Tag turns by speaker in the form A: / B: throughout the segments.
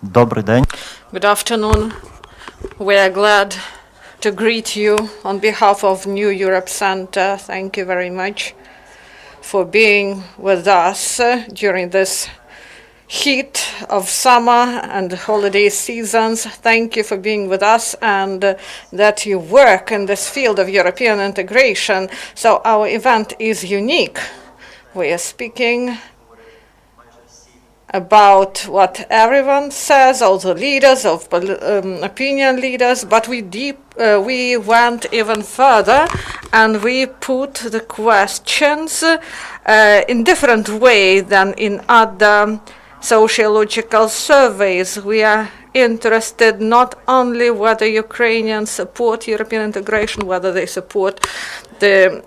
A: Добрий день.
B: Good afternoon. We are glad to greet you on behalf of New Europe Center. Thank you very much for being with us during this heat of summer and holiday seasons. Thank you for being with us and that you work in this field of European integration. So our event is unique. We are speaking about what everyone says, all the leaders of opinion leaders, but we went even further and we put the questions in different way than in other sociological surveys. We are interested not only whether Ukrainians support European integration, whether they support the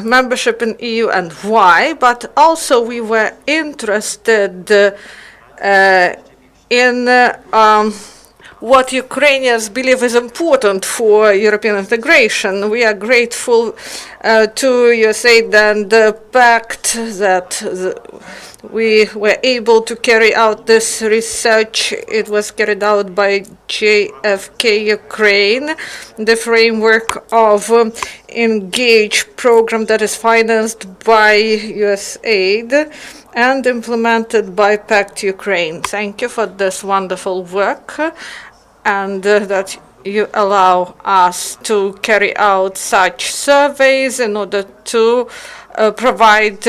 B: membership in EU and why, but also we were interested in what Ukrainians believe is important for European integration. We are grateful to USAID and the pact that we were able to carry out this research. It was carried out by JFK Ukraine, the framework of Engage program that is financed by USAID and implemented by PACT Ukraine. Thank you for this wonderful work and that you allow us to carry out such surveys in order to provide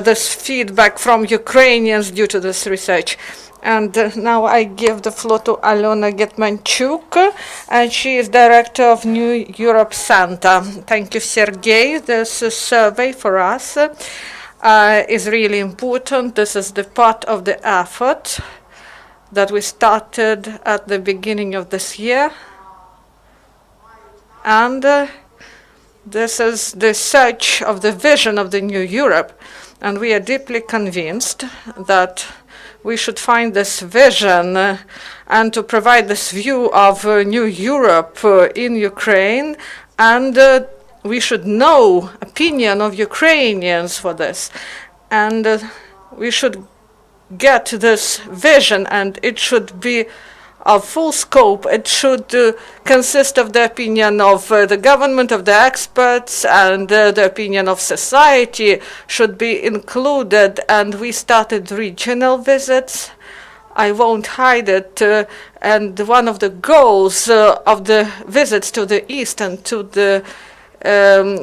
B: this feedback from Ukrainians due to this research. And now I give the floor to Alyona Getmanchuk, and she is director of New Europe Center. Thank you, Serhiy. This survey for us is really important. This is the part of the effort that we started at the beginning of this year. And this is the search of the vision of the new Europe. And we are deeply convinced that we should find this vision and to provide this view of new Europe in Ukraine. And we should know opinion of Ukrainians for this. And we should get this vision, and it should be of full scope. It should consist of the opinion of the government, of the experts, and the opinion of society should be included. And we started regional visits. I won't hide it. And one of the goals of the visits to the east and to the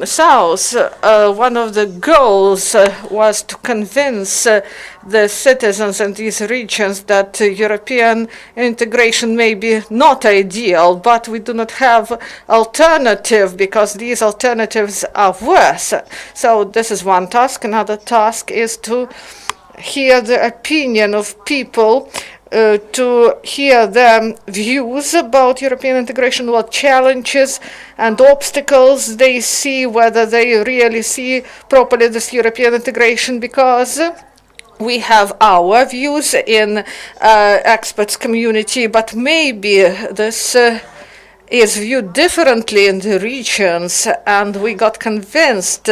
B: south, one of the goals was to convince the citizens in these regions that European integration may be not ideal, but we do not have alternative because these alternatives are worse. So this is one task. Another task is to hear the opinion of people, to hear their views about European integration, what challenges and obstacles they see, whether they really see properly this European integration, because we have our views in experts community, but maybe this is viewed differently in the regions, and we got convinced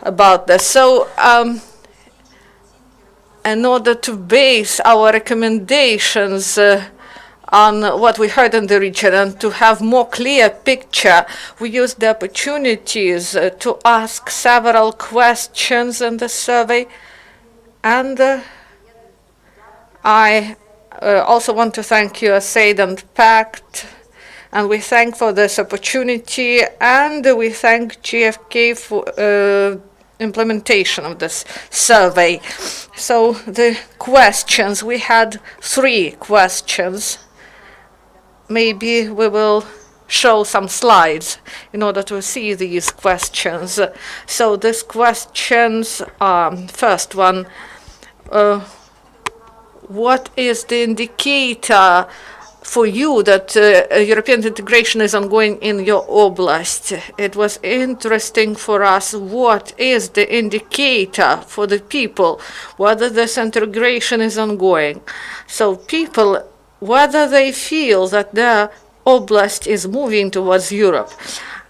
B: about this. So in order to base our recommendations on what we heard in the region and to have more clear picture, we used the opportunities to ask several questions in the survey. And I also want to thank USAID and PACT, and we thank for this opportunity, and we thank GFK for implementation of this survey. So the questions, we had 3 questions. Maybe we will show some slides in order to see these questions. So these questions are, first one, what is the indicator for you that European integration is ongoing in your oblast? It was interesting for us what is the indicator for the people, whether this integration is ongoing. So people, whether they feel that their oblast is moving towards Europe.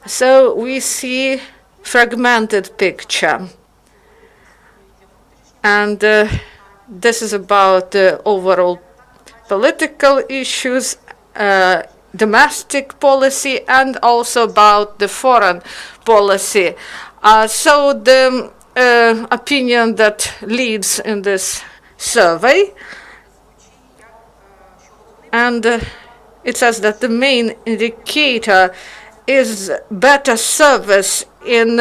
B: So we see fragmented picture. And this is about the overall political issues, domestic policy, and also about the foreign policy. So the opinion that leads in this survey, and it says that the main indicator is better service in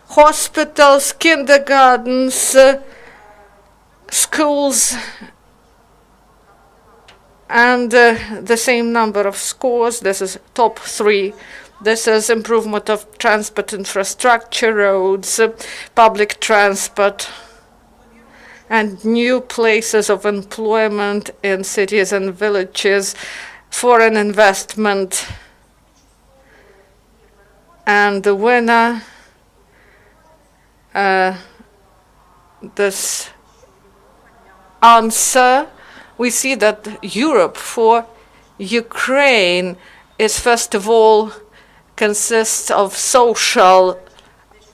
B: hospitals, kindergartens, schools, and the same number of scores. This is top 3. This is improvement of transport infrastructure, roads, public transport, and new places of employment in cities and villages, foreign investment. And the winner, this answer, we see that Europe for Ukraine is first of all consists of social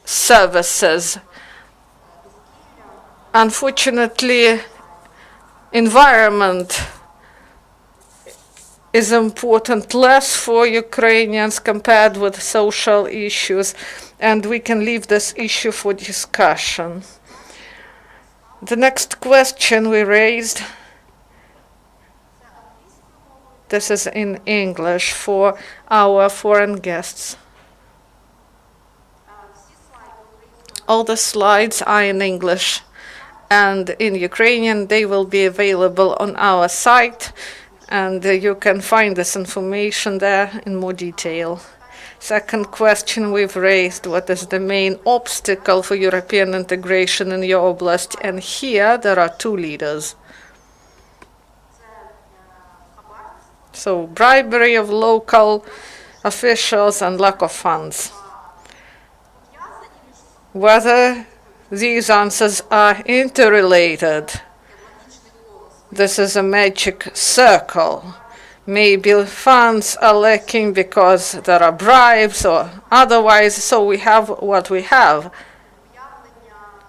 B: services. Unfortunately, environment is important less for Ukrainians compared with social issues, and we can leave this issue for discussion. The next question we raised, this is in English for our foreign guests. All the slides are in English, and in Ukrainian they will be available on our site, and you can find this information there in more detail. Second question we've raised, what is the main obstacle for European integration in your oblast? And here there are 2 leaders. So bribery of local officials and lack of funds. Whether these answers are interrelated, this is a magic circle. Maybe funds are lacking because there are bribes or otherwise, so we have what we have.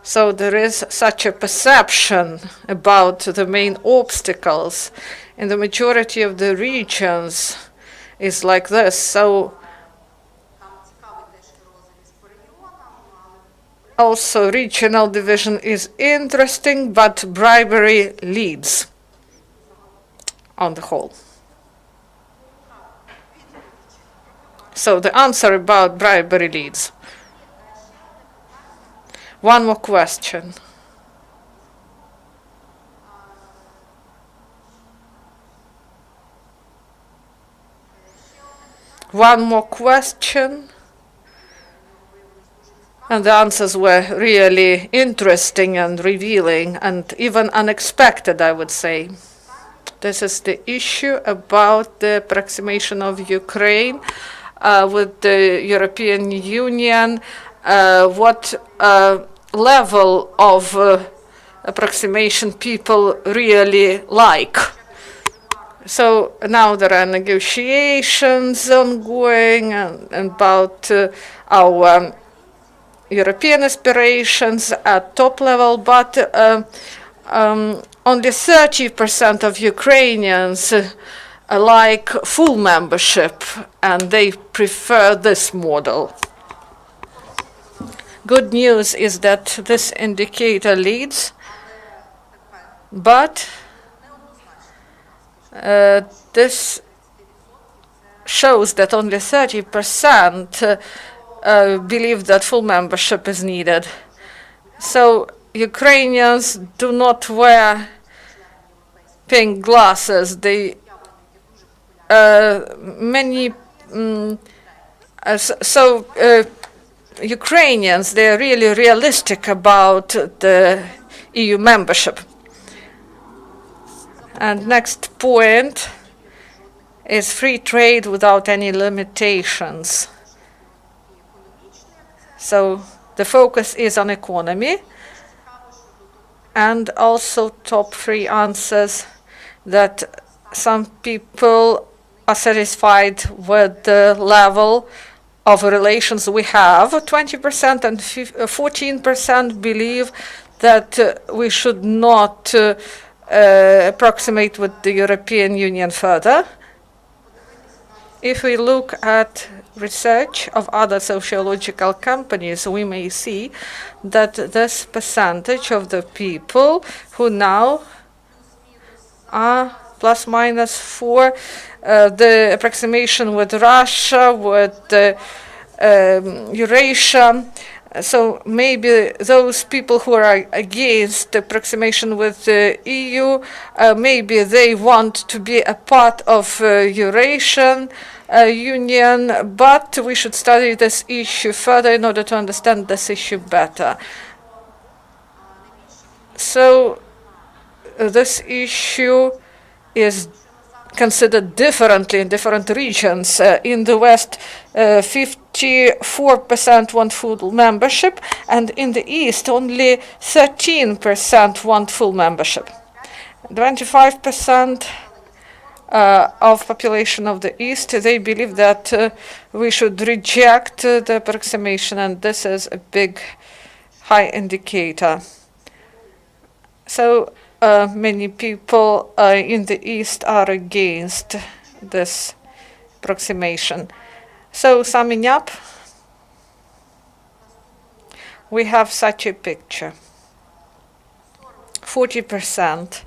B: So there is such a perception about the main obstacles. In the majority of the regions is like this. So also regional division is interesting, but bribery leads on the whole. So the answer about bribery leads. One more question. One more question. And the answers were really interesting and revealing and even unexpected, I would say. This is the issue about the approximation of Ukraine with the European Union. What level of approximation people really like. So now there are negotiations ongoing about our European aspirations at top level, but only 30% of Ukrainians like full membership, and they prefer this model. Good news is that this indicator leads, but this shows that only 30% believe that full membership is needed. So Ukrainians do not wear pink glasses. They Ukrainians, they're really realistic about the EU membership. And next point is free trade without any limitations. So the focus is on economy, and also top 3 answers that some people are satisfied with the level of relations we have. 20% and 14% believe that we should not approximate with the European Union further. If we look at research of other sociological companies, we may see that this percentage of the people who now are plus minus for the approximation with Russia, with Eurasia. So maybe those people who are against the approximation with the EU, maybe they want to be a part of Eurasian Union, but we should study this issue further in order to understand this issue better. So this issue is considered differently in different regions. In the West, 54% want full membership, and in the East, only 13% want full membership. 25% of population of the East, they believe that we should reject the approximation, and this is a big, high indicator. So many people in the East are against this approximation. So summing up, we have such a picture. 40%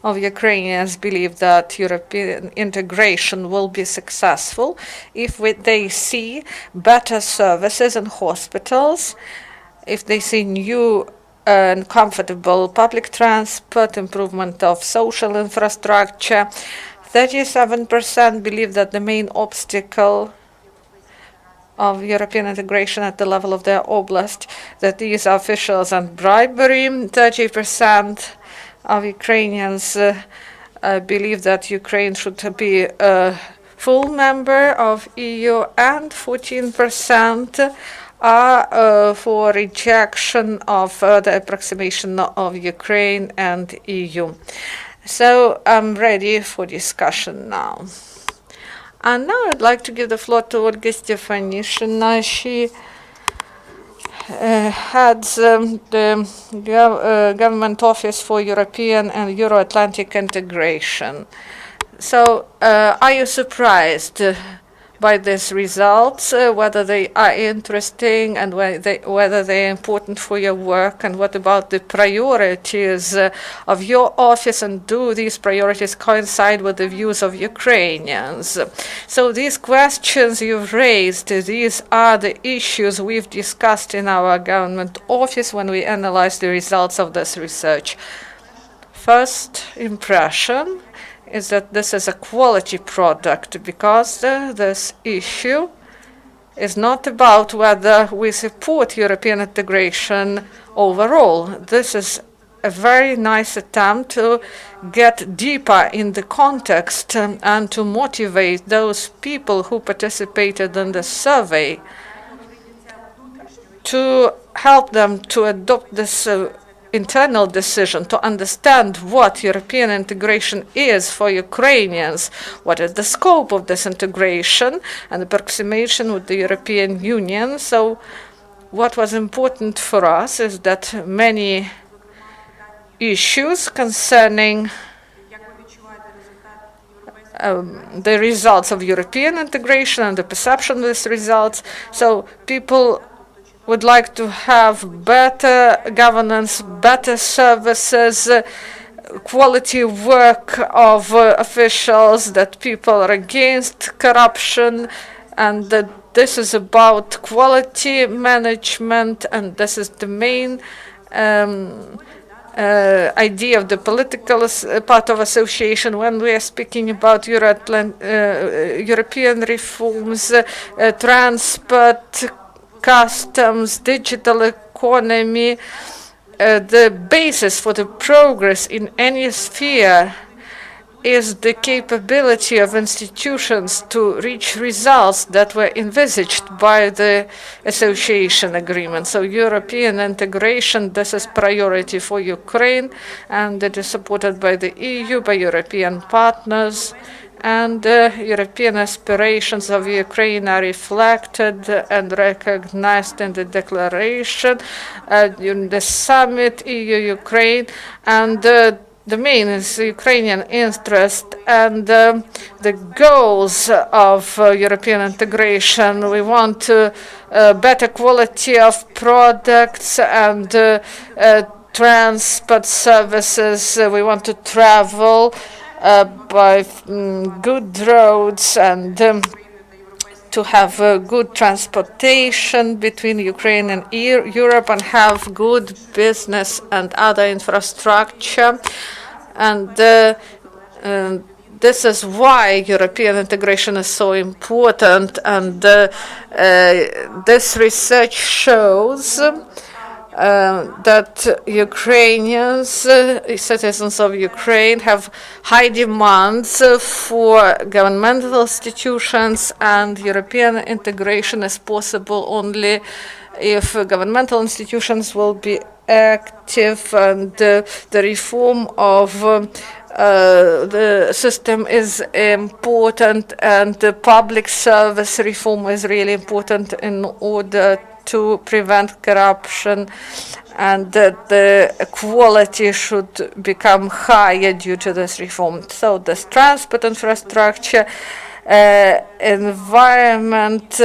B: of Ukrainians believe that European integration will be successful if they see better services in hospitals, if they see new and comfortable public transport, improvement of social infrastructure. 37% believe that the main obstacle of European integration at the level of their oblast, that these are officials and bribery. 30% of Ukrainians believe that Ukraine should be a full member of EU, and 14% are for rejection of the approximation of Ukraine and EU. So I'm ready for discussion now. And now I'd like to give the floor to Olga Stefanishyna. She heads the Government Office for European and Euro-Atlantic Integration. So are you surprised by these results, whether they are interesting and whether they are important for your work, and what about the priorities of your office, and do these priorities coincide with the views of Ukrainians? So these questions you've raised, these are the issues we've discussed in our government office when we analyzed the results of this research. First impression is that this is a quality product, because this issue is not about whether we support European integration overall. This is a very nice attempt to get deeper in the context and to motivate those people who participated in the survey, to help them to adopt this internal decision, to understand what European integration is for Ukrainians, what is the scope of this integration and approximation with the European Union. So what was important for us is that many issues concerning the results of European integration and the perception of these results. So people would like to have better governance, better services, quality work of officials, that people are against corruption, and that this is about quality management, and this is the main idea of the political part of association when we are speaking about European reforms, transport, customs, digital economy. The basis for the progress in any sphere is the capability of institutions to reach results that were envisaged by the association agreement. So European integration, this is priority for Ukraine, and it is supported by the EU, by European partners, and European aspirations of Ukraine are reflected and recognized in the declaration, in the summit EU-Ukraine, and the main is Ukrainian interest and the goals of European integration. We want better quality of products and transport services. We want to travel by good roads and to have good transportation between Ukraine and Europe and have good business and other infrastructure. And this is why European integration is so important. And this research shows that Ukrainians, citizens of Ukraine, have high demands for governmental institutions, and European integration is possible only if governmental institutions will be active, and the reform of the system is important, and the public service reform is really important in order to prevent corruption, and that the quality should become higher due to this reform. So this transport infrastructure, environment,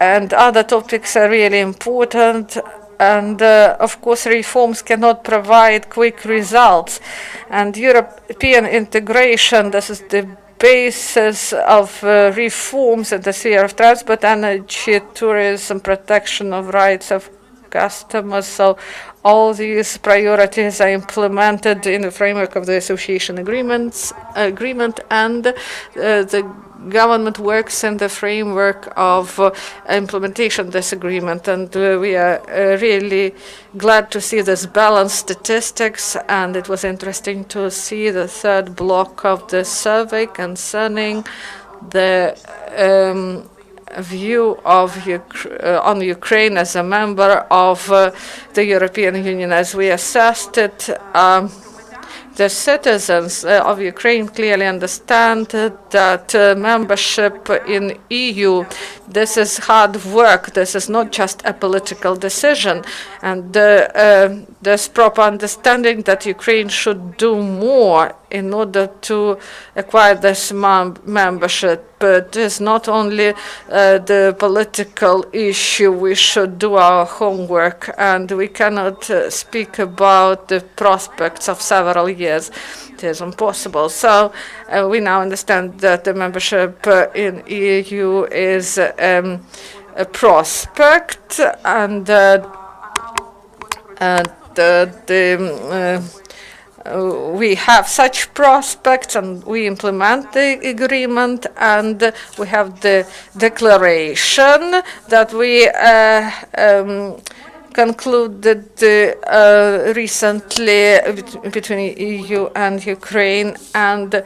B: and other topics are really important. And of course, reforms cannot provide quick results. And European integration, this is the basis of reforms in the sphere of transport, energy, tourism, protection of rights of customers. So all these priorities are implemented in the framework of the association agreement, and the government works in the framework of implementation of this agreement. And we are really glad to see this balanced statistics, and it was interesting to see the third block of the survey concerning the view of on Ukraine as a member of the European Union. As we assessed it, the citizens of Ukraine clearly understand that membership in EU, this is hard work. This is not just a political decision. And there's proper understanding that Ukraine should do more in order to acquire this membership. But it's not only the political issue. We should do our homework, and we cannot speak about the prospects of several years. It is impossible. So we now understand that the membership in EU is a prospect, and we have such prospects, and we implement the agreement, and we have the declaration that we concluded recently between EU and Ukraine, and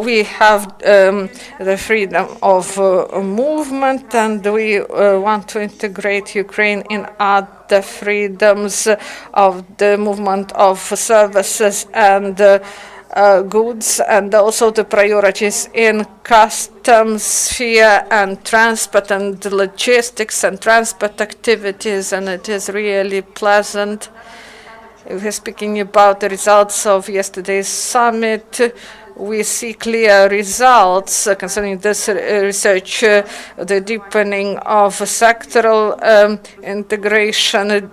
B: we have the freedom of movement, and we want to integrate Ukraine in other freedoms of the movement of services and goods, and also the priorities in customs sphere and transport and logistics and transport activities. And it is really pleasant. We're speaking about the results of yesterday's summit. We see clear results concerning this research, the deepening of sectoral integration,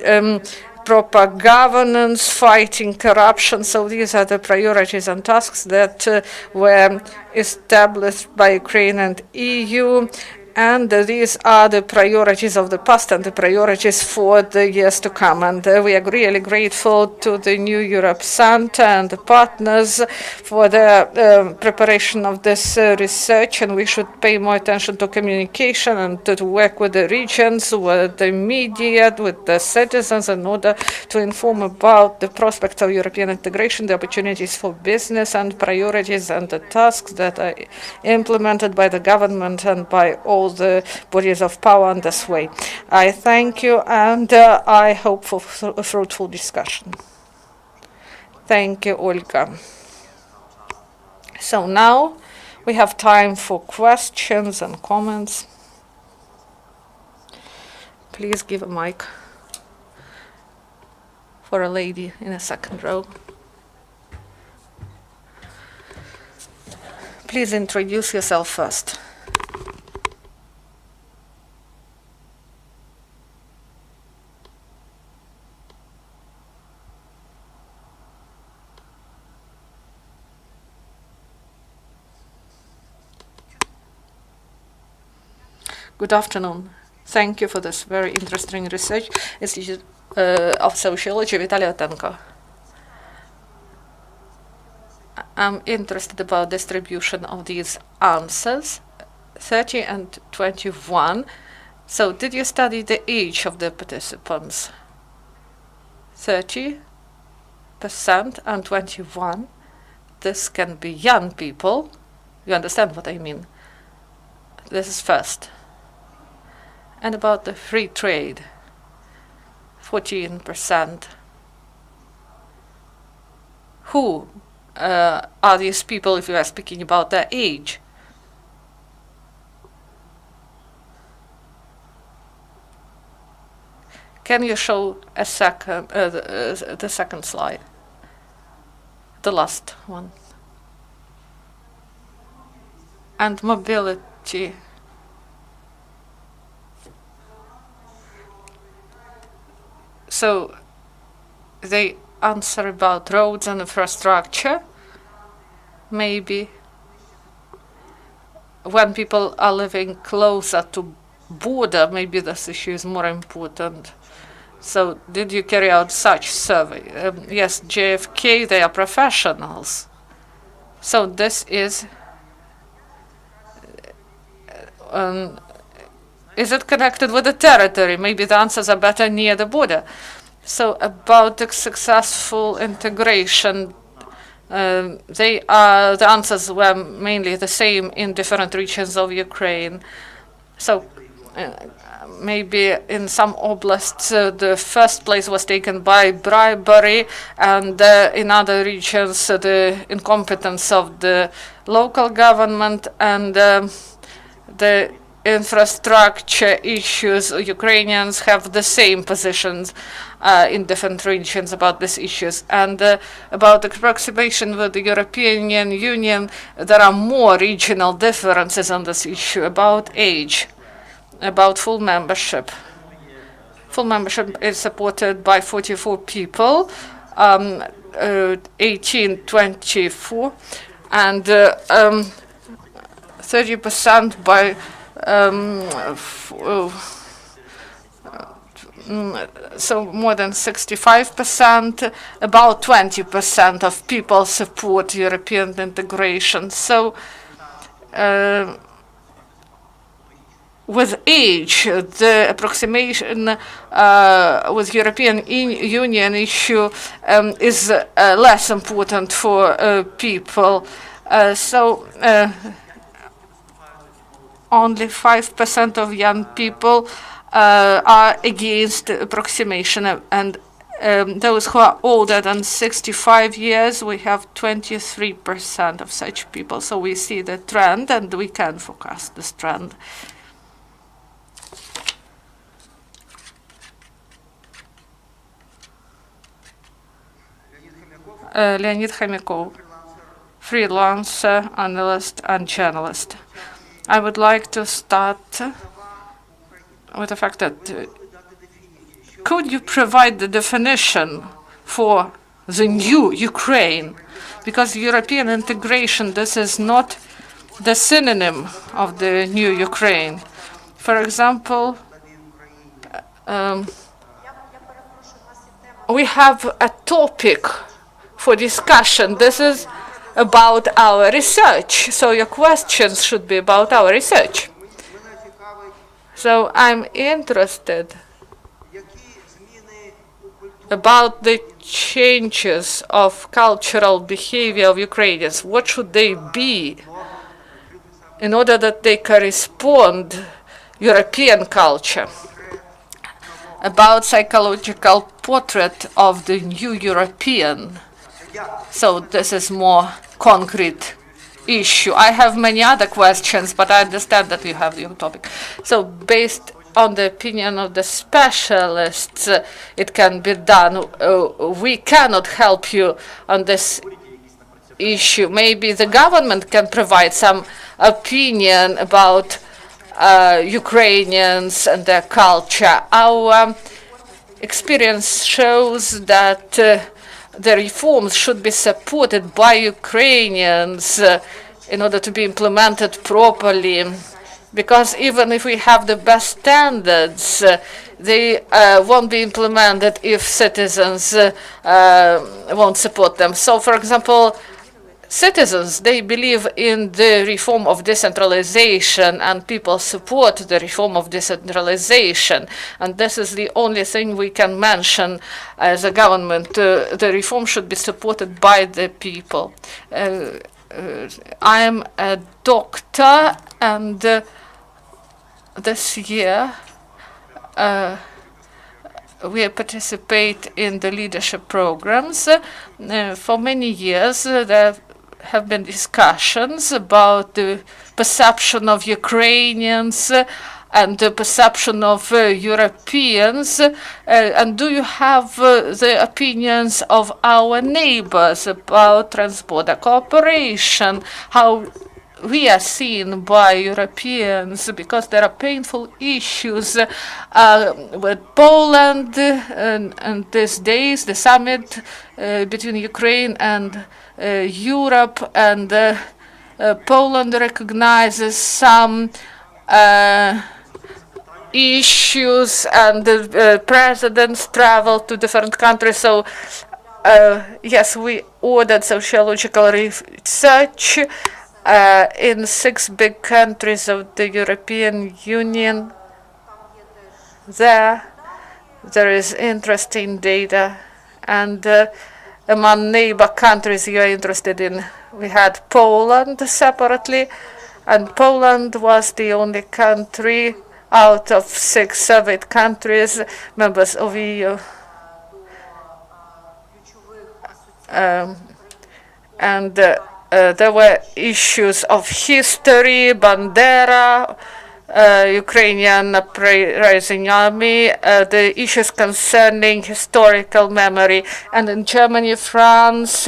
B: proper governance, fighting corruption. So these are the priorities and tasks that were established by Ukraine and EU. And these are the priorities of the past and the priorities for the years to come. And we are really grateful to the New Europe Center and the partners for the preparation of this research. And we should pay more attention to communication and to work with the regions, with the media, with the citizens, in order to inform about the prospects of European integration, the opportunities for business, and priorities and the tasks that are implemented by the government and by all the bodies of power in this way. I thank you, and I hope for a fruitful discussion. Thank you, Olga. So now we have time for questions and comments. Please give a mic for a lady in a second row. Please introduce yourself first. Good afternoon. Thank you for this very interesting research. Institute of Sociology, Vitaly Otenko. I'm interested about distribution of these answers, 30 and 21. So did you study the age of the participants? 30% and 21. This can be young people. You understand what I mean? This is first. And about the free trade, 14%. Who are these people if you are speaking about their age? Can you show a second, the second slide? The last one. And mobility. So they answer about roads and infrastructure. Maybe when people are living closer to border, maybe this issue is more important. So did you carry out such survey? Yes, JFK, they are professionals. So this is it connected with the territory? Maybe the answers are better near the border. So about the successful integration, the answers were mainly the same in different regions of Ukraine. So maybe in some oblasts, the first place was taken by bribery, and in other regions, the incompetence of the local government and the infrastructure issues. Ukrainians have the same positions in different regions about these issues. And about approximation with the European Union, there are more regional differences on this issue. About age, about full membership. Full membership is supported by 44 people, 1824, and 30% by so more than 65%, about 20% of people support European integration. So with age, the approximation with European Union issue is less important for people. Only 5% of young people are against approximation, and those who are older than 65 years, we have 23% of such people. So we see the trend, and we can forecast this trend. Leonid Khomyakov, freelancer, analyst, and journalist. I would like to start with the fact that could you provide the definition for the new Ukraine? Because European integration, this is not the synonym of the new Ukraine. For example, we have a topic for discussion. This is about our research. So your questions should be about our research. So I'm interested about the changes of cultural behavior of Ukrainians. What should they be in order that they correspond European culture? About psychological portrait of the new European. So this is more concrete issue. I have many other questions, but I understand that you have your topic. So based on the opinion of the specialists, it can be done. We cannot help you on this issue. Maybe the government can provide some opinion about Ukrainians and their culture. Our experience shows that the reforms should be supported by Ukrainians in order to be implemented properly. Because even if we have the best standards, they won't be implemented if citizens won't support them. So, for example, citizens, they believe in the reform of decentralization, and people support the reform of decentralization. And this is the only thing we can mention as a government. The reform should be supported by the people. I'm a doctor, and this year we participate in the leadership programs. For many years, there have been discussions about the perception of Ukrainians and the perception of Europeans. And do you have the opinions of our neighbors about trans-border cooperation, how we are seen by Europeans, because there are painful issues with Poland, and these days the summit between Ukraine and Europe, and Poland recognizes some issues, and the presidents travel to different countries. So yes, we ordered sociological research in 6 big countries of the European Union. There is interesting data, and among neighbor countries you are interested in, we had Poland separately, and Poland was the only country out of 6 Soviet countries, members of EU. There were issues of history, Bandera, Ukrainian Uprising Army, the issues concerning historical memory. And in Germany, France,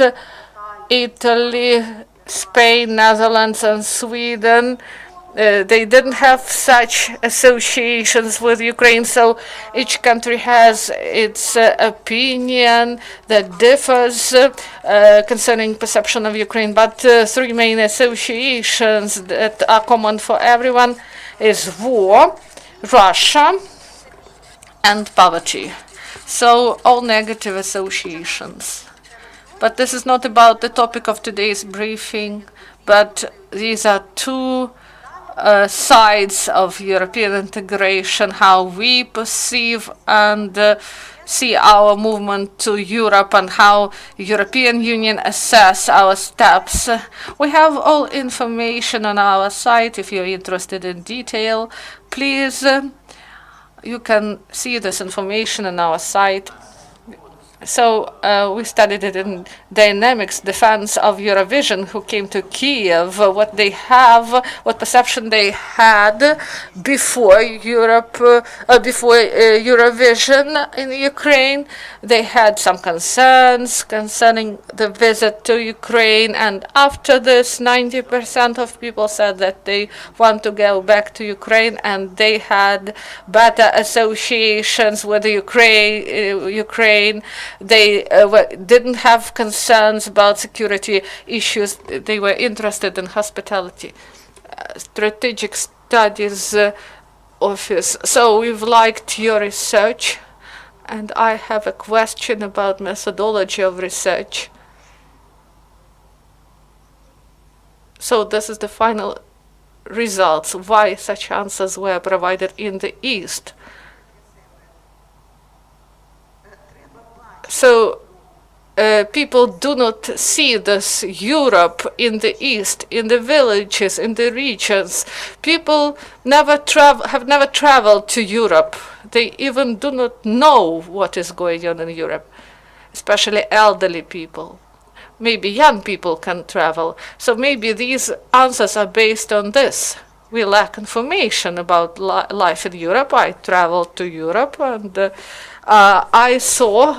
B: Italy, Spain, Netherlands, and Sweden, they didn't have such associations with Ukraine, so each country has its opinion that differs concerning perception of Ukraine. But 3 main associations that are common for everyone is war, Russia, and poverty. So all negative associations. But this is not about the topic of today's briefing, but these are 2 sides of European integration, how we perceive and see our movement to Europe, and how European Union assess our steps. We have all information on our site. If you're interested in detail, please, you can see this information on our site. So we studied it in dynamics, defense of Eurovision, who came to Kiev, what they have, what perception they had before Eurovision in Ukraine. They had some concerns concerning the visit to Ukraine, and after this, 90% of people said that they want to go back to Ukraine, and they had better associations with Ukraine. They didn't have concerns about security issues. They were interested in hospitality. Strategic Studies Office. So we've liked your research, and I have a question about methodology of research. So this is the final results, why such answers were provided in the East. So people do not see this Europe in the East, in the villages, in the regions. People have never traveled to Europe. They even do not know what is going on in Europe, especially elderly people. Maybe young people can travel. So maybe these answers are based on this. We lack information about life in Europe. I traveled to Europe, and I saw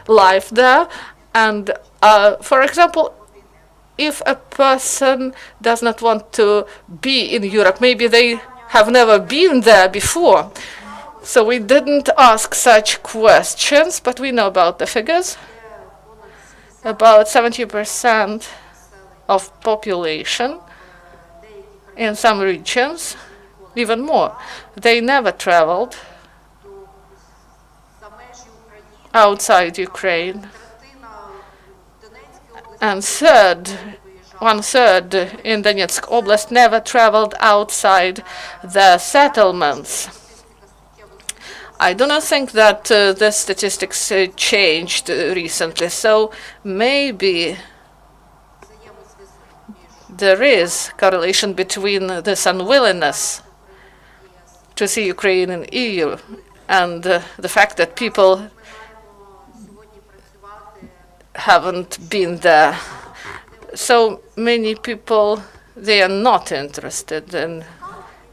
B: life there. And for example, if a person does not want to be in Europe, maybe they have never been there before. So we didn't ask such questions, but we know about the figures. About 70% of population in some regions, even more, they never traveled outside Ukraine. And one-third in Donetsk Oblast never traveled outside the settlements. I do not think that the statistics changed recently, so maybe there is correlation between this unwillingness to see Ukraine in EU and the fact that people haven't been there. So many people, they are not interested in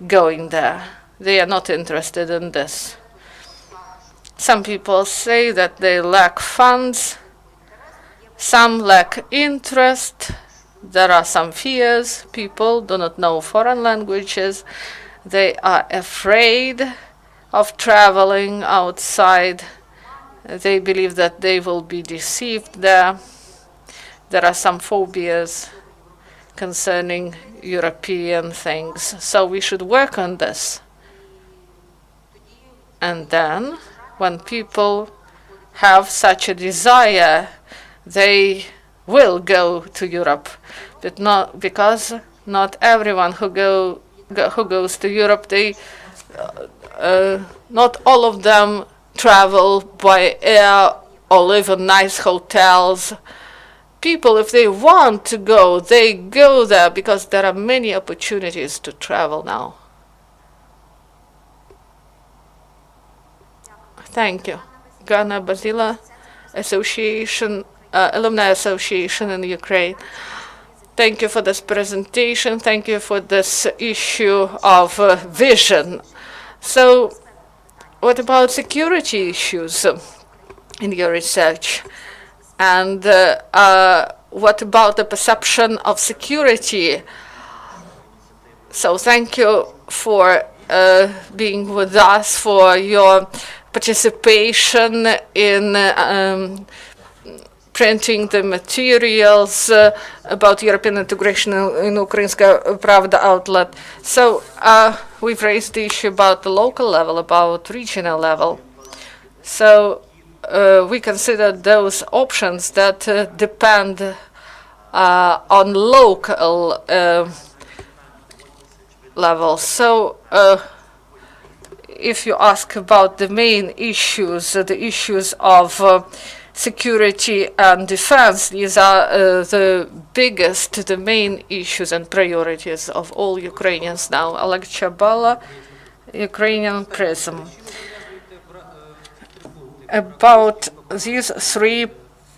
B: going there. They are not interested in this. Some people say that they lack funds. Some lack interest. There are some fears. People do not know foreign languages. They are afraid of traveling outside. They believe that they will be deceived there. There are some phobias concerning European things. So we should work on this. And then, when people have such a desire, they will go to Europe, but not because not everyone who goes to Europe, not all of them travel by air or live in nice hotels. People, if they want to go, they go there because there are many opportunities to travel now. Thank you. Gana Bazila Association, Alumni Association in Ukraine. Thank you for this presentation. Thank you for this issue of vision. So what about security issues in your research? And what about the perception of security? So thank you for being with us, for your participation in printing the materials about European integration in Ukrainska Pravda outlet. So we've raised the issue about the local level, about regional level. So we consider those options that depend on local level. So if you ask about the main issues, the issues of security and defense, these are the biggest, the main issues and priorities of all Ukrainians now. Oleg Chabala, Ukrainian Prism. About these 3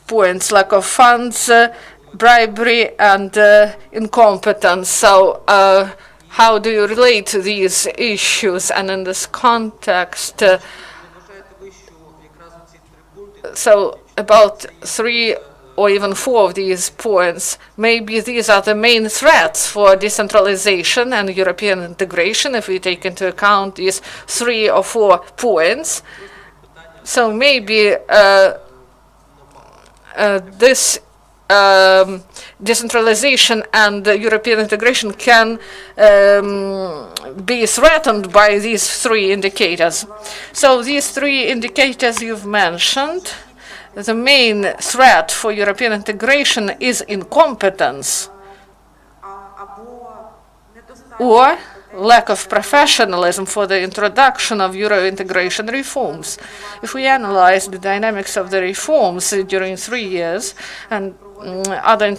B: points, lack of funds, bribery, and incompetence. So how do you relate to these issues? And in this context, so about 3 or even 4 of these points, maybe these are the main threats for decentralization and European integration, if we take into account these 3 or 4 points. So maybe this decentralization and European integration can be threatened by these 3 indicators. So these 3 indicators you've mentioned, the main threat for European integration is incompetence or lack of professionalism for the introduction of Euro integration reforms. If we analyze the dynamics of the reforms during 3 years, and other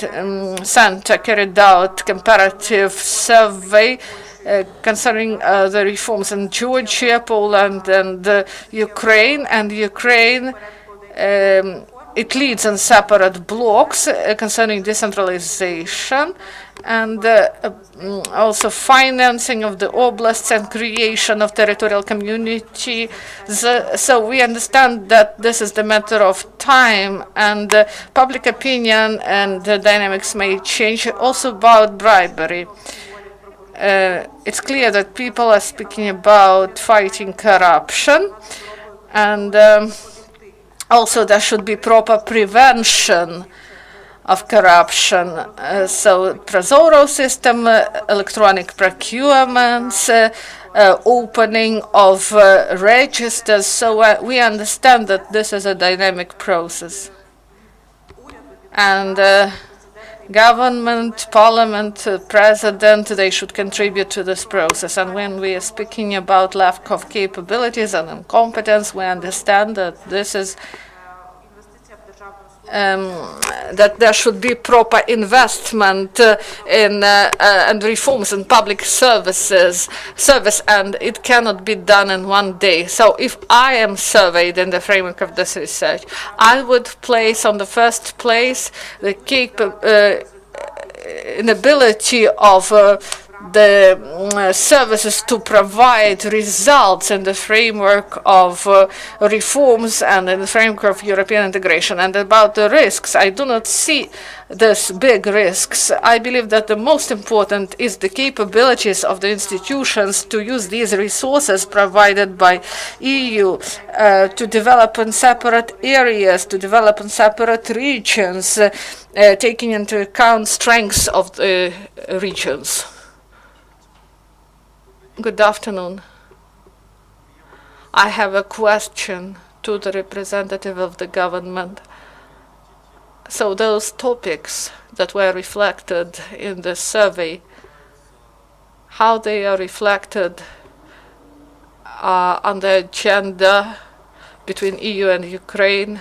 B: center carried out comparative survey concerning the reforms in Georgia, Poland, and Ukraine, it leads in separate blocks concerning decentralization and also financing of the oblasts and creation of territorial communities. So we understand that this is the matter of time, and public opinion and the dynamics may change. Also about bribery. It's clear that people are speaking about fighting corruption, and also there should be proper prevention of corruption. So Prozoro system, electronic procurements, opening of registers. So we understand that this is a dynamic process. And government, parliament, president, they should contribute to this process. And when we are speaking about lack of capabilities and incompetence, we understand that this is that there should be proper investment in and reforms in public service, and it cannot be done in one day. So if I am surveyed in the framework of this research, I would place on the first place the inability of the services to provide results in the framework of reforms and in the framework of European integration. And about the risks, I do not see these big risks. I believe that the most important is the capabilities of the institutions to use these resources provided by EU to develop in separate areas, to develop in separate regions, taking into account strengths of the regions. Good afternoon. I have a question to the representative of the government. So those topics that were reflected in the survey, how they are reflected on the agenda between EU and Ukraine,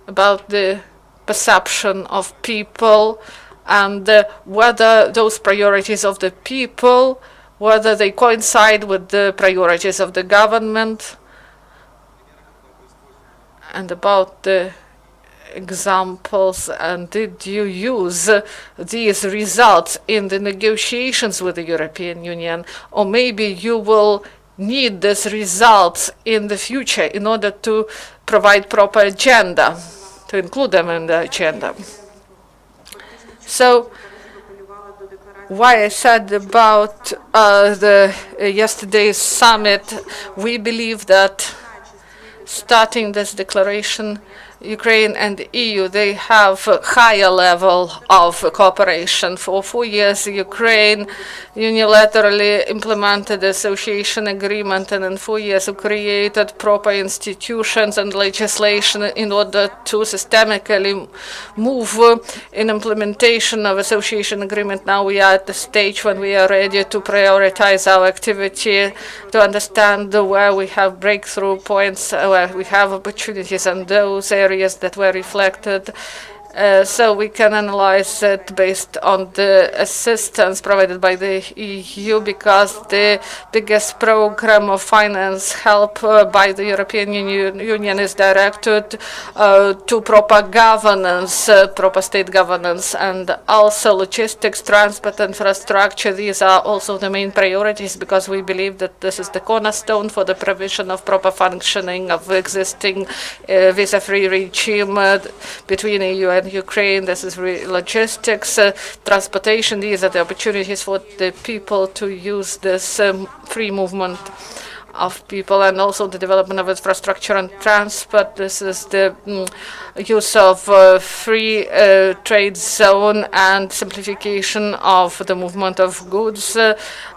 B: about the perception of people, and whether those priorities of the people, whether they coincide with the priorities of the government, and about the examples, and did you use these results in the negotiations with the European Union, or maybe you will need these results in the future in order to provide proper agenda, to include them in the agenda. So why I said about the yesterday's summit, we believe that starting this declaration, Ukraine and EU, they have a higher level of cooperation. For 4 years, Ukraine unilaterally implemented the association agreement, and in 4 years created proper institutions and legislation in order to systemically move in implementation of association agreement. Now we are at the stage when we are ready to prioritize our activity, to understand where we have breakthrough points, where we have opportunities, and those areas that were reflected, so we can analyze it based on the assistance provided by the EU, because the biggest program of finance help by the European Union is directed to proper governance, proper state governance, and also logistics, transport, infrastructure. These are also the main priorities, because we believe that this is the cornerstone for the provision of proper functioning of existing visa-free regime between EU and Ukraine. This is logistics, transportation. These are the opportunities for the people to use this free movement of people, and also the development of infrastructure and transport. This is the use of free trade zone and simplification of the movement of goods,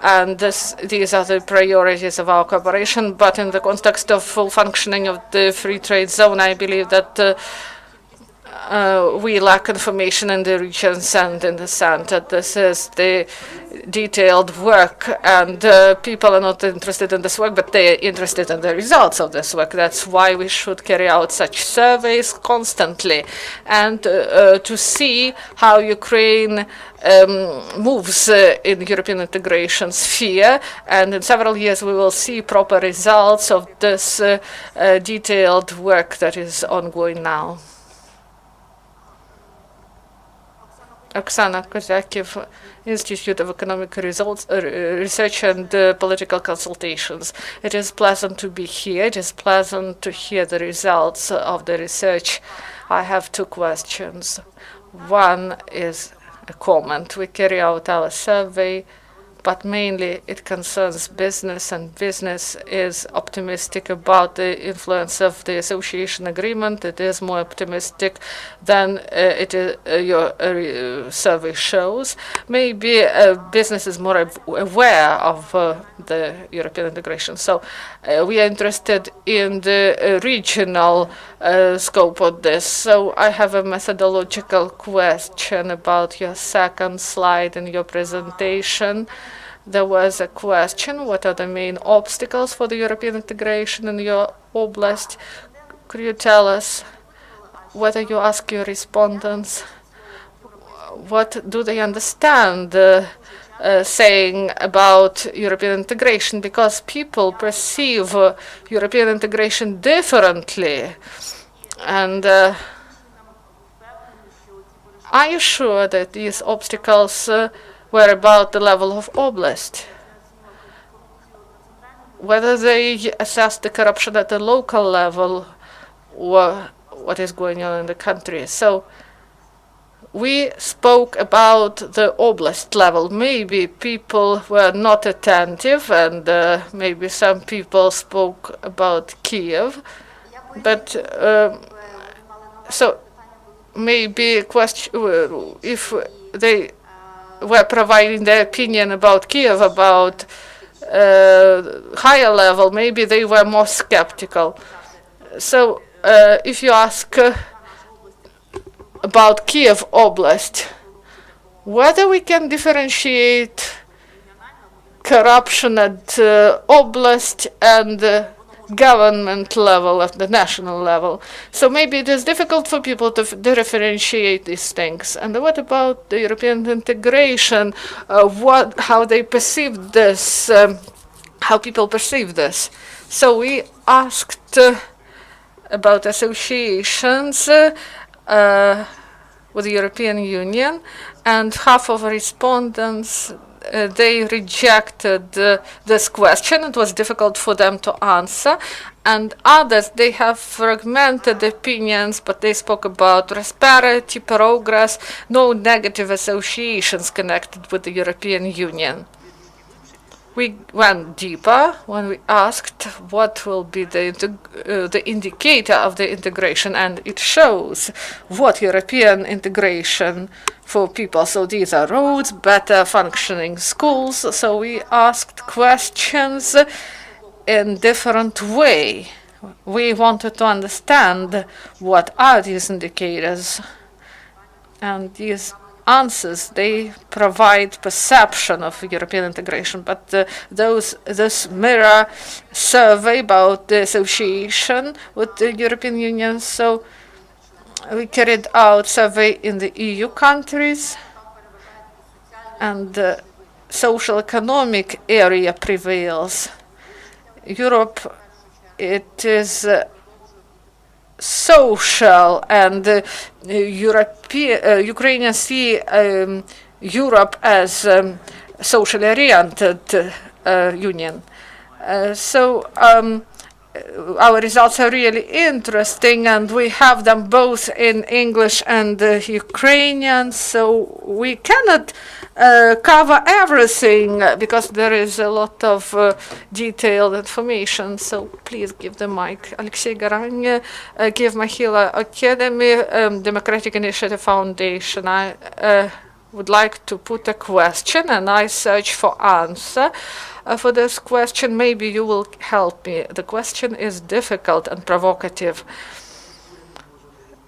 B: and these are the priorities of our cooperation. But in the context of full functioning of the free trade zone, I believe that we lack information in the regions and in the center. This is the detailed work, and people are not interested in this work, but they are interested in the results of this work. That's why we should carry out such surveys constantly, and to see how Ukraine moves in European integration sphere, and in several years we will see proper results of this detailed work that is ongoing now. Oksana Kozakiv, Institute of Economic Research and Political Consultations. It is pleasant to be here. It is pleasant to hear the results of the research. I have two questions. One is a comment. We carry out our survey, but mainly it concerns business, and business is optimistic about the influence of the association agreement. It is more optimistic than your survey shows. Maybe business is more aware of the European integration. So we are interested in the regional scope of this. So I have a methodological question about your second slide in your presentation. There was a question, what are the main obstacles for the European integration in your oblast? Could you tell us whether you ask your respondents, what do they understand saying about European integration? Because people perceive European integration differently. And are you sure that these obstacles were about the level of oblast? Whether they assess the corruption at the local level or what is going on in the country. So we spoke about the oblast level. Maybe people were not attentive, and maybe some people spoke about Kiev. But so maybe if they were providing their opinion about Kiev, about higher level, maybe they were more skeptical. So if you ask about Kiev Oblast, whether we can differentiate corruption at oblast and government level, at the national level. So maybe it is difficult for people to differentiate these things. And what about the European integration? How they perceive this, how people perceive this. So we asked about associations with the European Union, and half of respondents they rejected this question. It was difficult for them to answer. And others, they have fragmented opinions, but they spoke about prosperity, progress, no negative associations connected with the European Union. We went deeper when we asked what will be the indicator of the integration, and it shows what European integration for people. So these are roads, better functioning schools. So we asked questions in different way. We wanted to understand what are these indicators, and these answers, they provide perception of European integration, but this mirror survey about the association with the European Union. So we carried out survey in the EU countries, and the social economic area prevails. Europe, it is social, and Ukrainians see Europe as socially oriented union. So our results are really interesting, and we have them both in English and Ukrainian, so we cannot cover everything because there is a lot of detailed information. So please give the mic. Alexei Garany, Kiev Mahila Academy, Democratic Initiative Foundation. I would like to put a question, and I search for answer. For this question, maybe you will help me. The question is difficult and provocative.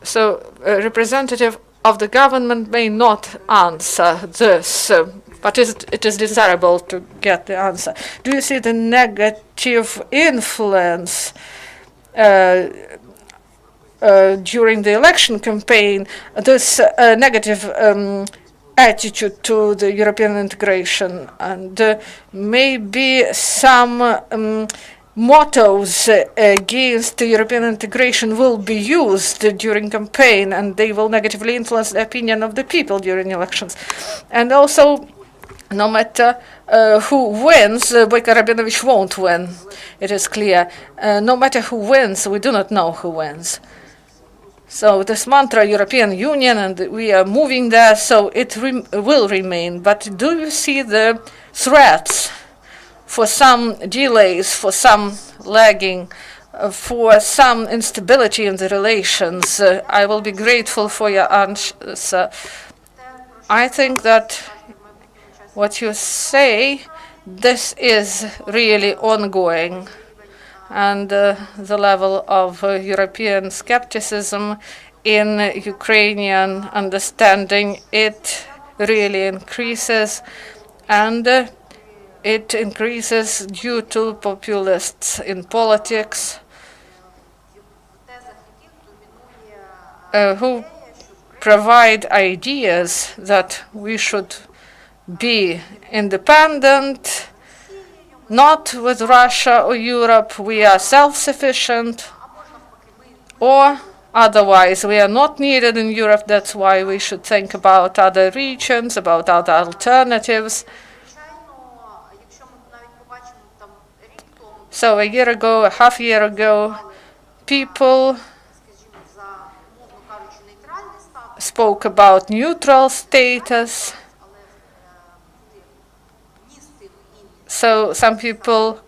B: So So a representative of the government may not answer this, but it is desirable to get the answer. Do you see the negative influence during the election campaign, this negative attitude to the European integration, and maybe some mottos against European integration will be used during campaign, and they will negatively influence the opinion of the people during elections. And also, no matter who wins, Boyko Rabinovich won't win. It is clear. No matter who wins, we do not know who wins. So this mantra, European Union, and we are moving there, so it will remain. But do you see the threats for some delays, for some lagging, for some instability in the relations? I will be grateful for your answer. I think that what you say, this is really ongoing. And the level of European skepticism in Ukrainian understanding, it really increases, and it increases due to populists in politics who provide ideas that we should be independent, not with Russia or Europe, we are self-sufficient, or otherwise we are not needed in Europe, that's why we should think about other regions, about other alternatives. So a year ago, a half year ago, people spoke about neutral status. So some people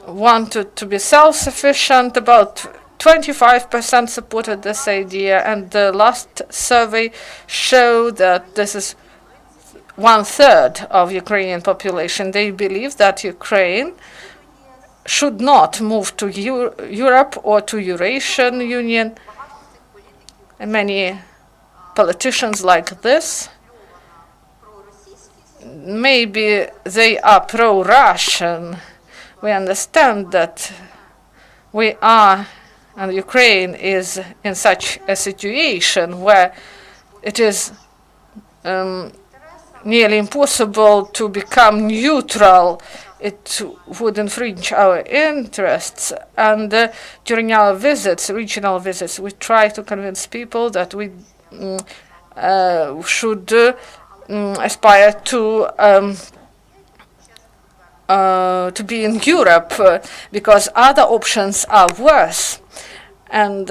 B: wanted to be self-sufficient. About 25% supported this idea, and the last survey showed that this is 1/3 of Ukrainian population. They believe that Ukraine should not move to Europe or to Eurasian Union. And many politicians like this, maybe they are pro-Russian. We understand that we are, and Ukraine is in such a situation where it is nearly impossible to become neutral. It would infringe our interests. And during our visits, regional visits, we try to convince people that we should aspire to be in Europe, because other options are worse. And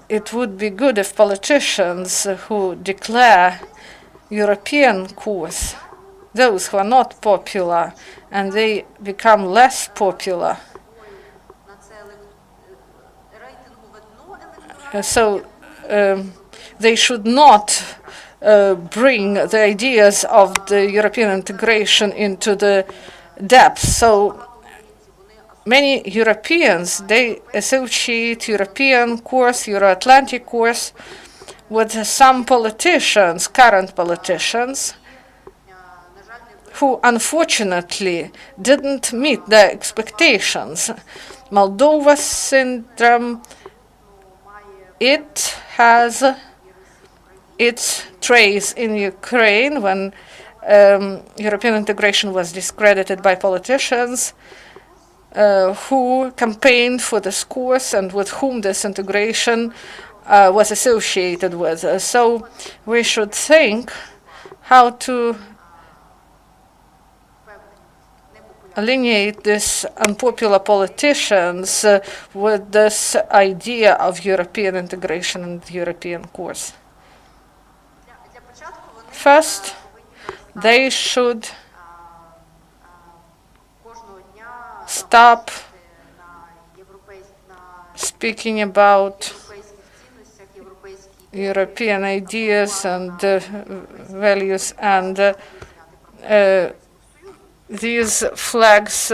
B: it would be good if politicians who declare European course, those who are not popular, and they become less popular. So they should not bring the ideas of the European integration into the depths. So many Europeans, they associate European course, Euro-Atlantic course, with some politicians, current politicians, who unfortunately didn't meet their expectations. Moldova syndrome, it has its trace in Ukraine when European integration was discredited by politicians who campaigned for this course and with whom this integration was associated with. So we should think how to alienate these unpopular politicians with this idea of European integration and European course. First, they should stop speaking about European ideas and values, and these flags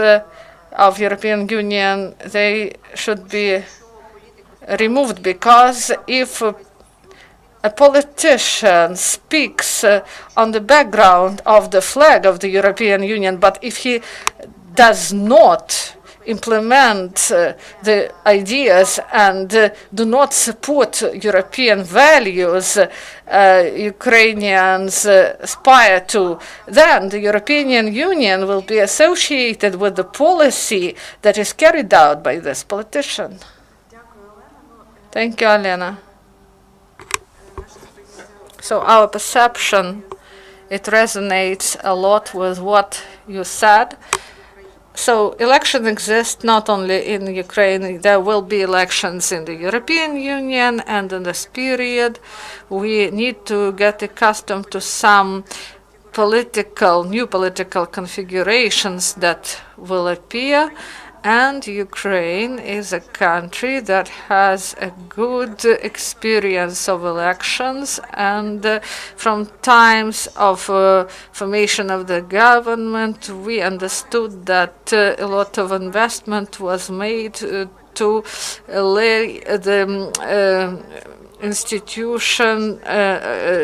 B: of European Union, they should be removed, because if a politician speaks on the background of the flag of the European Union, but if he does not implement the ideas and do not support European values Ukrainians aspire to, then the European Union will be associated with the policy that is carried out by this politician. Thank you, Alyona. So our perception, it resonates a lot with what you said. So elections exist not only in Ukraine, there will be elections in the European Union, and in this period we need to get accustomed to some new political configurations that will appear. And Ukraine is a country that has a good experience of elections, and from times of formation of the government, we understood that a lot of investment was made to lay the institution,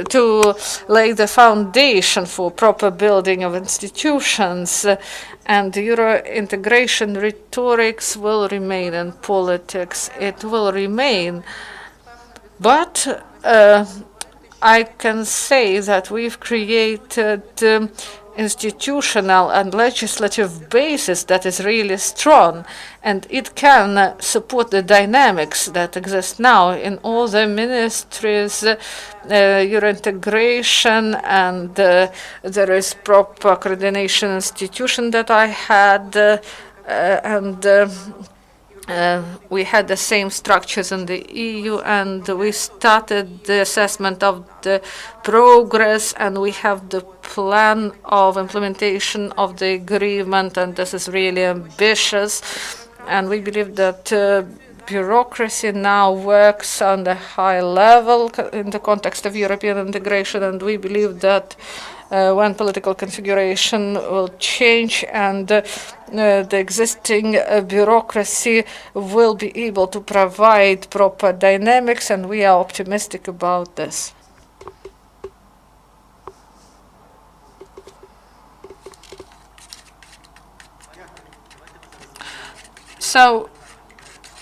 B: to lay the foundation for proper building of institutions. And Euro integration rhetorics will remain in politics. It will remain. But I can say that we've created institutional and legislative basis that is really strong, and it can support the dynamics that exist now in all the ministries, Euro integration, and there is proper coordination institution that I had, we had the same structures in the EU, and we started the assessment of the progress, and we have the plan of implementation of the agreement, and this is really ambitious. And we believe that bureaucracy now works on the high level in the context of European integration, and we believe that when political configuration will change and the existing bureaucracy will be able to provide proper dynamics, and we are optimistic about this. So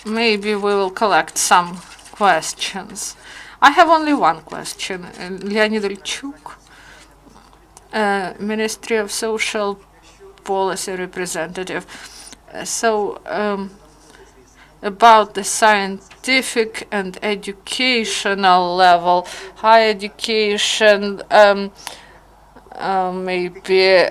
B: maybe we will collect some questions. I have only one question. Leonid Ilchuk, Ministry of Social Policy representative. So about the scientific and educational level, higher education, maybe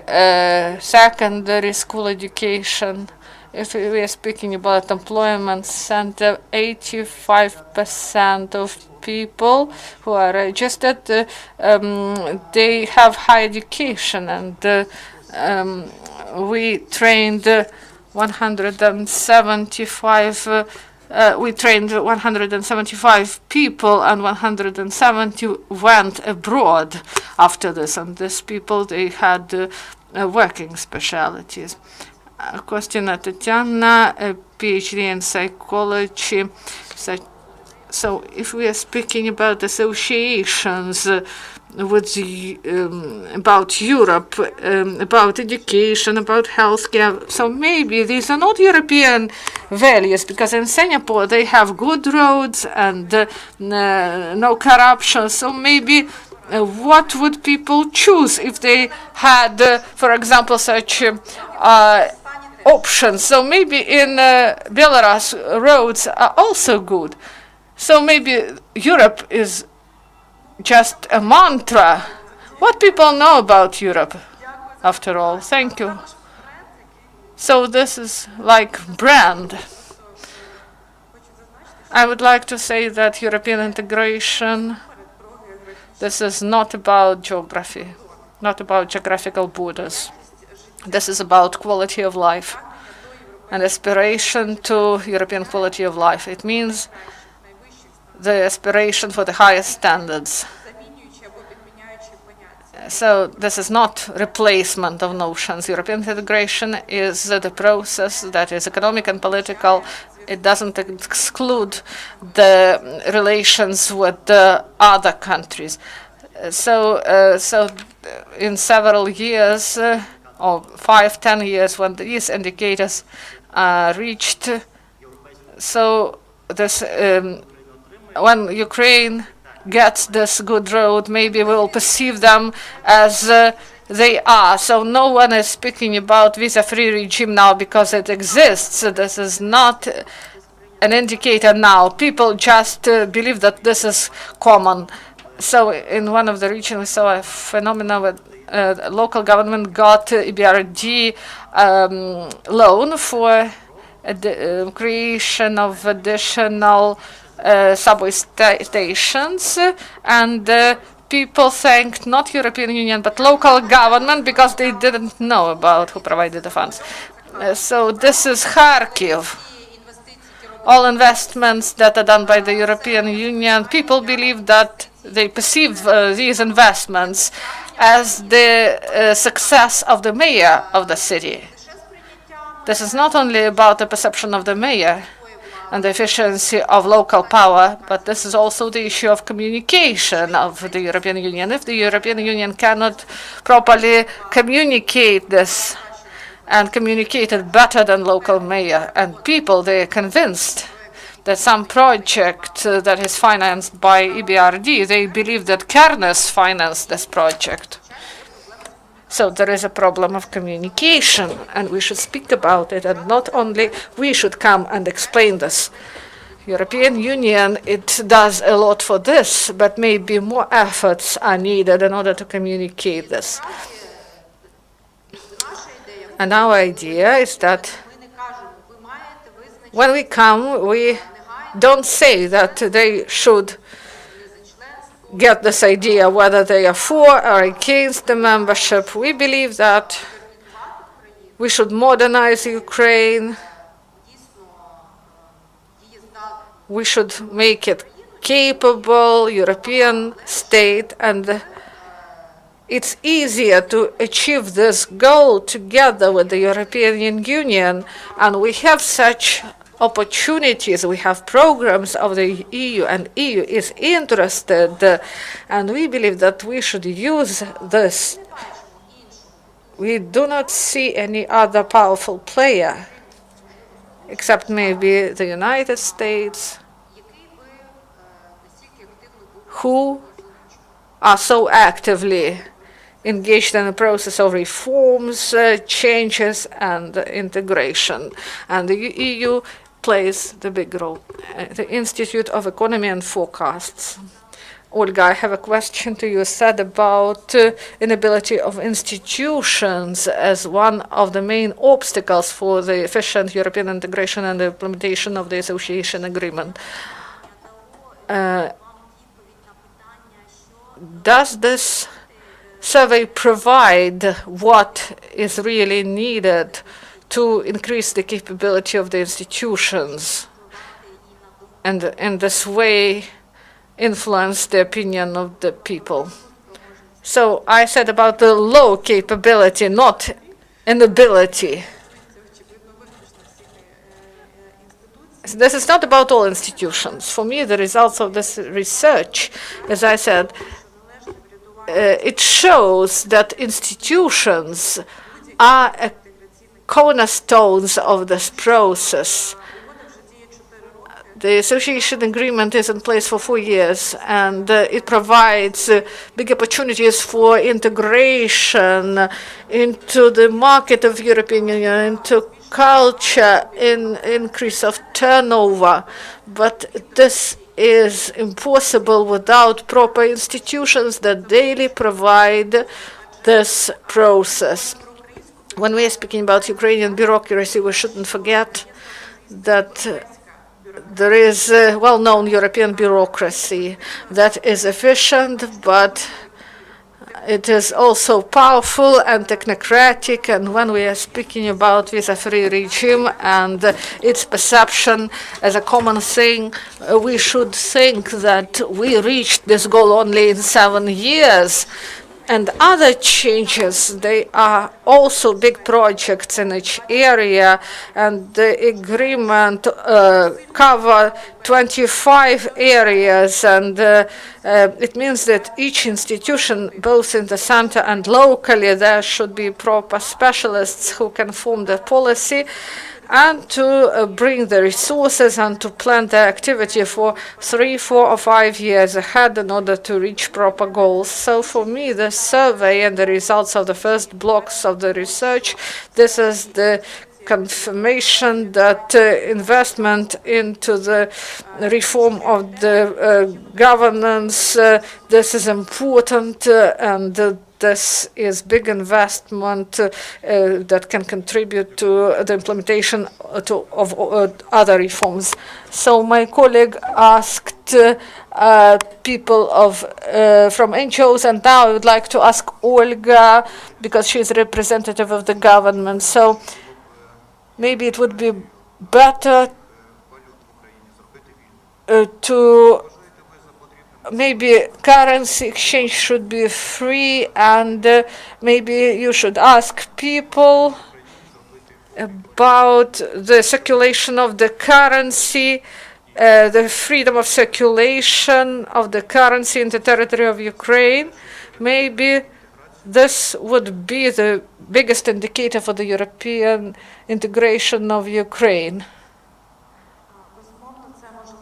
B: secondary school education. If we are speaking about employment center, 85% of people who are registered, they have high education, and we trained 175. We trained 175 people, and 170 went abroad after this. And these people, they had working specialities. Kostina Tatiana, a PhD in psychology. So if we are speaking about associations with about Europe, about education, about healthcare, so maybe these are not European values, because in Singapore they have good roads and no corruption. So maybe what would people choose if they had, for example, such options? So maybe in Belarus, roads are also good. So maybe Europe is just a mantra. What people know about Europe, after all? Thank you. So this is like brand. I would like to say that European integration, this is not about geography, not about geographical borders. This is about quality of life and aspiration to European quality of life. It means the aspiration for the highest standards. So this is not replacement of notions. European integration is the process that is economic and political it doesn't exclude the relations with the other countries. So in several years, or 5-10 years, when these indicators are reached, so this when Ukraine gets this good road, maybe we will perceive them as they are. So no one is speaking about visa-free regime now because it exists. This is not an indicator now. People just believe that this is common. So in one of the regions, we saw a phenomenon where local government got EBRD loan for the creation of additional subway stations, and people thanked not European Union but local government because they didn't know about who provided the funds. So this is Kharkiv. All investments that are done by the European Union, people believe that they perceive these investments as the success of the mayor of the city. This is not only about the perception of the mayor and the efficiency of local power, but this is also the issue of communication of the European Union. If the European Union cannot properly communicate this and communicate it better than local mayor and people, they are convinced that some project that is financed by EBRD, they believe that Kernes financed this project. So there is a problem of communication, and we should speak about it, and not only we should come and explain this. European Union, it does a lot for this, but maybe more efforts are needed in order to communicate this. And our idea is that when we come, we don't say that they should get this idea whether they are for or against the membership. We believe that we should modernize Ukraine. We should make it capable European state, and it's easier to achieve this goal together with the European Union, and we have such opportunities. We have programs of the EU, and EU is interested, and we believe that we should use this. We do not see any other powerful player, except maybe the United States, who are so actively engaged in the process of reforms, changes, and integration. And the EU plays the big role. The Institute of Economy and Forecasts. Olga, I have a question to you. Said about inability of institutions as one of the main obstacles for the efficient European integration and the implementation of the association agreement. Does this survey provide what is really needed to increase the capability of the institutions, and in this way influence the opinion of the people? So I said about the low capability, not inability. This is not about all institutions. For me, the results of this research, as I said, it shows that institutions are a cornerstones of this process. The association agreement is in place for 4 years, and it provides big opportunities for integration into the market of European Union, into culture, in increase of turnover. But this is impossible without proper institutions that daily provide this process. When we are speaking about Ukrainian bureaucracy, we shouldn't forget that there is a well-known European bureaucracy that is efficient, but it is also powerful and technocratic. And when we are speaking about visa-free regime and its perception as a common thing, we should think that we reached this goal only in 7 years. And other changes, they are also big projects in each area, and the agreement cover 25 areas, and it means that each institution, both in the center and locally, there should be proper specialists who can form the policy and to bring the resources and to plan the activity for 3, 4, or 5 years ahead in order to reach proper goals. So for me, the survey and the results of the first blocks of the research, this is the confirmation that investment into the reform of the governance, this is important, and this is big investment that can contribute to the implementation of other reforms. So my colleague asked people from NGOs, and now I would like to ask Olga, because she's a representative of the government. So maybe it would be better maybe currency exchange should be free, and maybe you should ask people about the circulation of the currency, the freedom of circulation of the currency in the territory of Ukraine. Maybe this would be the biggest indicator for the European integration of Ukraine.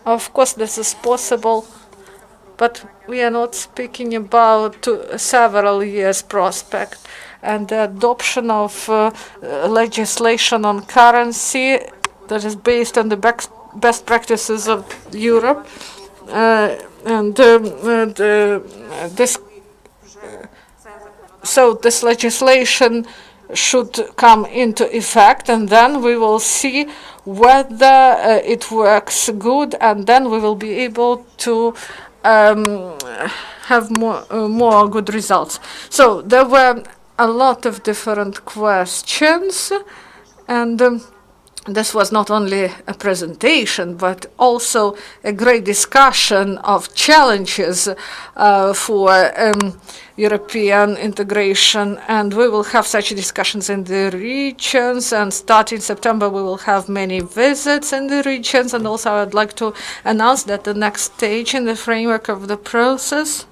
B: Of course, this is possible, but we are not speaking about several years prospect. And the adoption of legislation on currency that is based on the best practices of Europe, so this legislation should come into effect, and then we will see whether it works good, and then we will be able to have more good results. So there were a lot of different questions, and this was not only a presentation, but also a great discussion of challenges for European integration, and we will have such discussions in the regions, and starting September we will have many visits in the regions. And also I would like to announce that the next stage in the framework of the process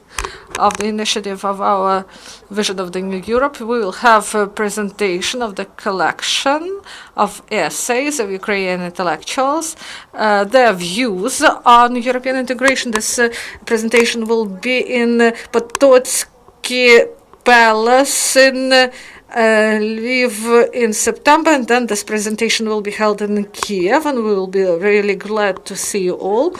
B: of the initiative of our Vision of the New Europe, we will have a presentation of the collection of essays of Ukrainian intellectuals, their views on European integration. This presentation will be in Pototsky Palace in Lviv in September, and then this presentation will be held in Kiev, and we will be really glad to see you all.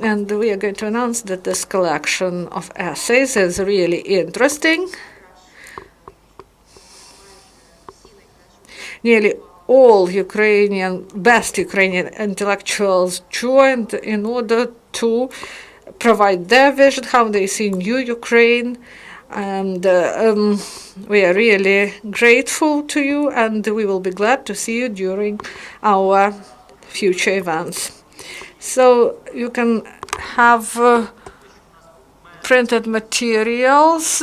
B: And we are going to announce that this collection of essays is really interesting. Nearly all best Ukrainian intellectuals joined in order to provide their vision, how they see new Ukraine. And we are really grateful to you, and we will be glad to see you during our future events. So you can have printed materials.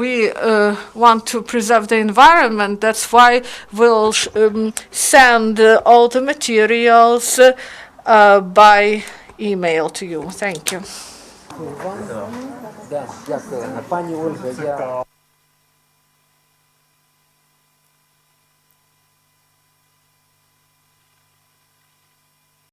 B: We want to preserve the environment. That's why we'll send all the materials by email to you. Thank you.